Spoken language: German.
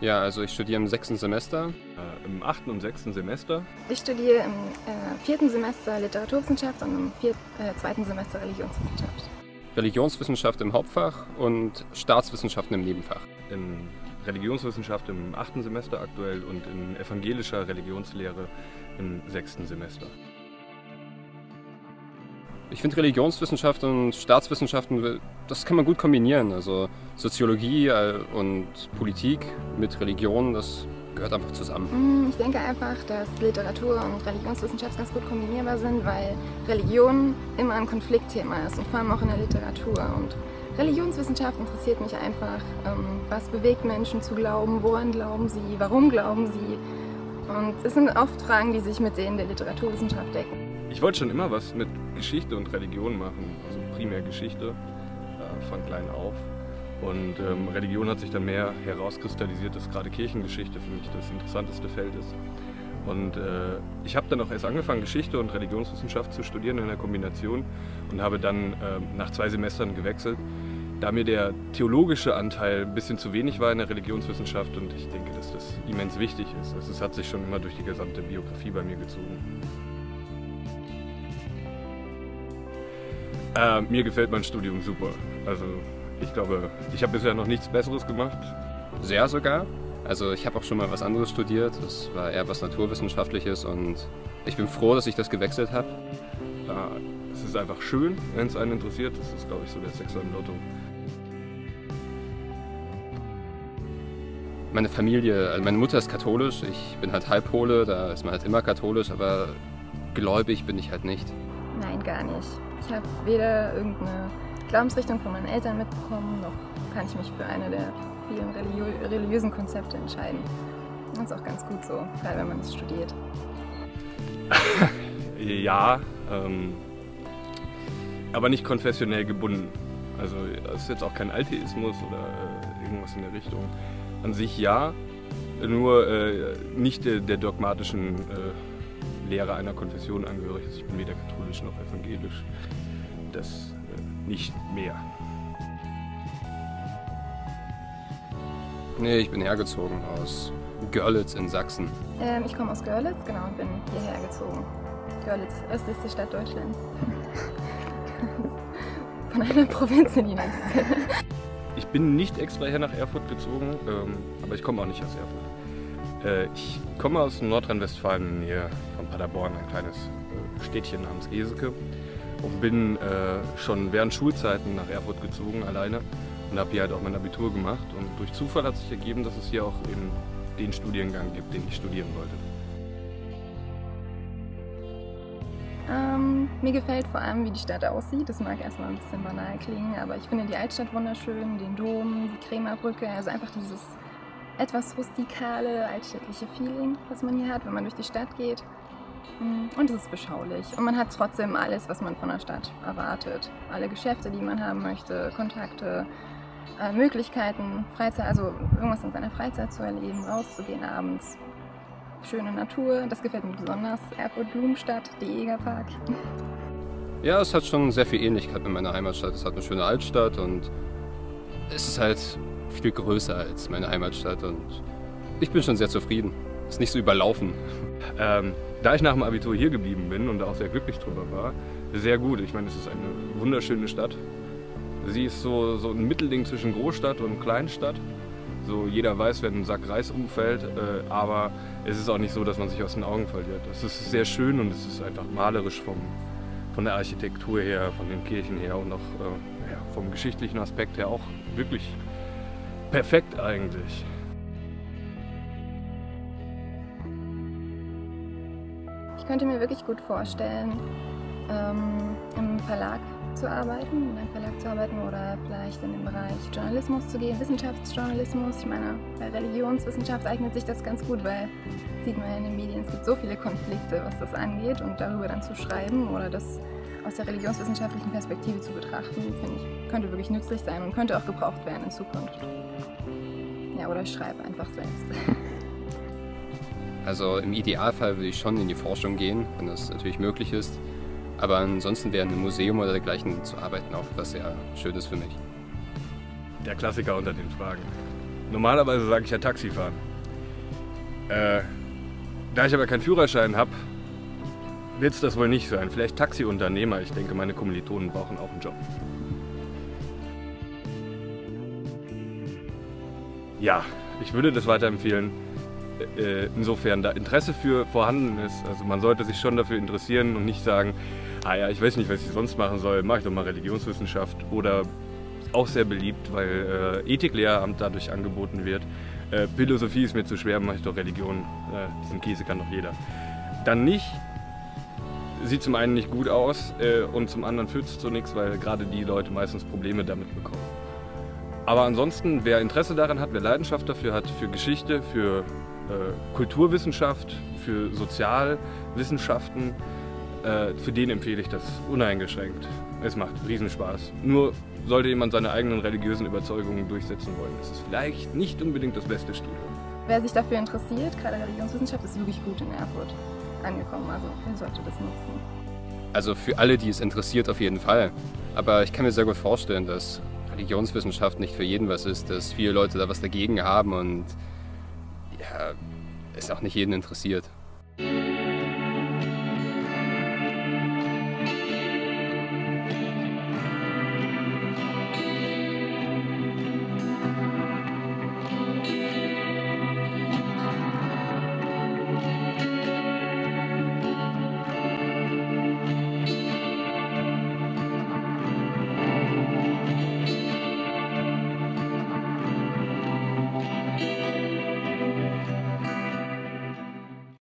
Ja, also ich studiere im 6. Semester. Im 8. und 6. Semester. Ich studiere im 4. Semester Literaturwissenschaft und im 2. Semester Religionswissenschaft. Religionswissenschaft im Hauptfach und Staatswissenschaften im Nebenfach. In Religionswissenschaft im 8. Semester aktuell und in evangelischer Religionslehre im 6. Semester. Ich finde Religionswissenschaft und Staatswissenschaften, das kann man gut kombinieren. Also Soziologie und Politik mit Religion, das gehört einfach zusammen. Ich denke einfach, dass Literatur und Religionswissenschaft ganz gut kombinierbar sind, weil Religion immer ein Konfliktthema ist und vor allem auch in der Literatur. Und Religionswissenschaft interessiert mich einfach, was bewegt Menschen zu glauben, woran glauben sie, warum glauben sie. Und es sind oft Fragen, die sich mit denen der Literaturwissenschaft decken. Ich wollte schon immer was mit Geschichte und Religion machen, also primär Geschichte, von klein auf. Und Religion hat sich dann mehr herauskristallisiert, dass gerade Kirchengeschichte für mich das interessanteste Feld ist. Und ich habe dann auch erst angefangen, Geschichte und Religionswissenschaft zu studieren in der Kombination und habe dann nach 2 Semestern gewechselt, da mir der theologische Anteil ein bisschen zu wenig war in der Religionswissenschaft und ich denke, dass das immens wichtig ist. Also es hat sich schon immer durch die gesamte Biografie bei mir gezogen. Mir gefällt mein Studium super. Also ich glaube, ich habe bisher noch nichts Besseres gemacht. Sehr sogar. Also ich habe auch schon mal was anderes studiert. Das war eher was Naturwissenschaftliches und ich bin froh, dass ich das gewechselt habe. Es ist einfach schön, wenn es einen interessiert. Das ist, glaube ich, so der Sechser im Lotto. Meine Familie, also meine Mutter ist katholisch. Ich bin halt Halbpole, da ist man halt immer katholisch, aber gläubig bin ich halt nicht. Nein, gar nicht. Ich habe weder irgendeine Glaubensrichtung von meinen Eltern mitbekommen, noch kann ich mich für eine der vielen religiösen Konzepte entscheiden. Das ist auch ganz gut so, gerade wenn man es studiert. Ja, aber nicht konfessionell gebunden. Also das ist jetzt auch kein Atheismus oder irgendwas in der Richtung. An sich ja, nur nicht der dogmatischen Lehre einer Konfession angehörig. Also ich bin weder katholisch noch evangelisch. Das nicht mehr. Nee, ich bin hergezogen aus Görlitz in Sachsen. Ich komme aus Görlitz, genau, und bin hierher gezogen. Görlitz, östlichste Stadt Deutschlands. Von einer Provinz in die nächste. Ich bin nicht extra her nach Erfurt gezogen, aber ich komme auch nicht aus Erfurt. Ich komme aus Nordrhein-Westfalen in der Nähe von Paderborn, ein kleines Städtchen namens Geseke. Und bin schon während Schulzeiten nach Erfurt gezogen, alleine. Und habe hier halt auch mein Abitur gemacht. Und durch Zufall hat sich ergeben, dass es hier auch eben den Studiengang gibt, den ich studieren wollte. Mir gefällt vor allem, wie die Stadt aussieht. Das mag erstmal ein bisschen banal klingen, aber ich finde die Altstadt wunderschön, den Dom, die Krämerbrücke, also einfach dieses etwas rustikale, altstädtliche Feeling, was man hier hat, wenn man durch die Stadt geht. Und es ist beschaulich. Und man hat trotzdem alles, was man von der Stadt erwartet. Alle Geschäfte, die man haben möchte, Kontakte, Möglichkeiten, Freizeit, also irgendwas in seiner Freizeit zu erleben, rauszugehen abends. Schöne Natur, das gefällt mir besonders. Erfurt-Blumenstadt, die Egerpark. Ja, es hat schon sehr viel Ähnlichkeit mit meiner Heimatstadt. Es hat eine schöne Altstadt und es ist halt viel größer als meine Heimatstadt und ich bin schon sehr zufrieden. Es ist nicht so überlaufen. Da ich nach dem Abitur hier geblieben bin und auch sehr glücklich drüber war, sehr gut. Ich meine, es ist eine wunderschöne Stadt. Sie ist so ein Mittelding zwischen Großstadt und Kleinstadt. So jeder weiß, wenn ein Sack Reis umfällt, aber es ist auch nicht so, dass man sich aus den Augen verliert. Es ist sehr schön und es ist einfach malerisch von der Architektur her, von den Kirchen her und auch vom geschichtlichen Aspekt her auch wirklich perfekt eigentlich. Ich könnte mir wirklich gut vorstellen, im Verlag zu arbeiten, oder vielleicht in den Bereich Journalismus zu gehen, Wissenschaftsjournalismus. Ich meine, bei Religionswissenschaft eignet sich das ganz gut, weil, sieht man ja in den Medien, es gibt so viele Konflikte, was das angeht und darüber dann zu schreiben oder das aus der religionswissenschaftlichen Perspektive zu betrachten, finde ich, könnte wirklich nützlich sein und könnte auch gebraucht werden in Zukunft. Ja, oder ich schreibe einfach selbst. Also im Idealfall würde ich schon in die Forschung gehen, wenn das natürlich möglich ist. Aber ansonsten wäre in einem Museum oder dergleichen zu arbeiten auch etwas sehr Schönes für mich. Der Klassiker unter den Fragen. Normalerweise sage ich ja Taxifahren. Da ich aber keinen Führerschein habe, wird es das wohl nicht sein. Vielleicht Taxiunternehmer. Ich denke, meine Kommilitonen brauchen auch einen Job. Ja, ich würde das weiterempfehlen. Insofern da Interesse für vorhanden ist. Also man sollte sich schon dafür interessieren und nicht sagen, ah ja, ich weiß nicht, was ich sonst machen soll, mache ich doch mal Religionswissenschaft. Oder auch sehr beliebt, weil Ethiklehramt dadurch angeboten wird. Philosophie ist mir zu schwer, mache ich doch Religion. Diesen Käse kann doch jeder. Dann nicht. Sieht zum einen nicht gut aus und zum anderen führt es zu nichts, weil gerade die Leute meistens Probleme damit bekommen. Aber ansonsten, wer Interesse daran hat, wer Leidenschaft dafür hat, für Geschichte, für Kulturwissenschaft, für Sozialwissenschaften, für den empfehle ich das uneingeschränkt. Es macht Riesenspaß. Nur sollte jemand seine eigenen religiösen Überzeugungen durchsetzen wollen, ist es vielleicht nicht unbedingt das beste Studium. Wer sich dafür interessiert, gerade Religionswissenschaft, ist wirklich gut in Erfurt angekommen. Also wer sollte das nutzen? Also für alle, die es interessiert, auf jeden Fall. Aber ich kann mir sehr gut vorstellen, dass Religionswissenschaft nicht für jeden was ist, dass viele Leute da was dagegen haben und ja, es auch nicht jeden interessiert.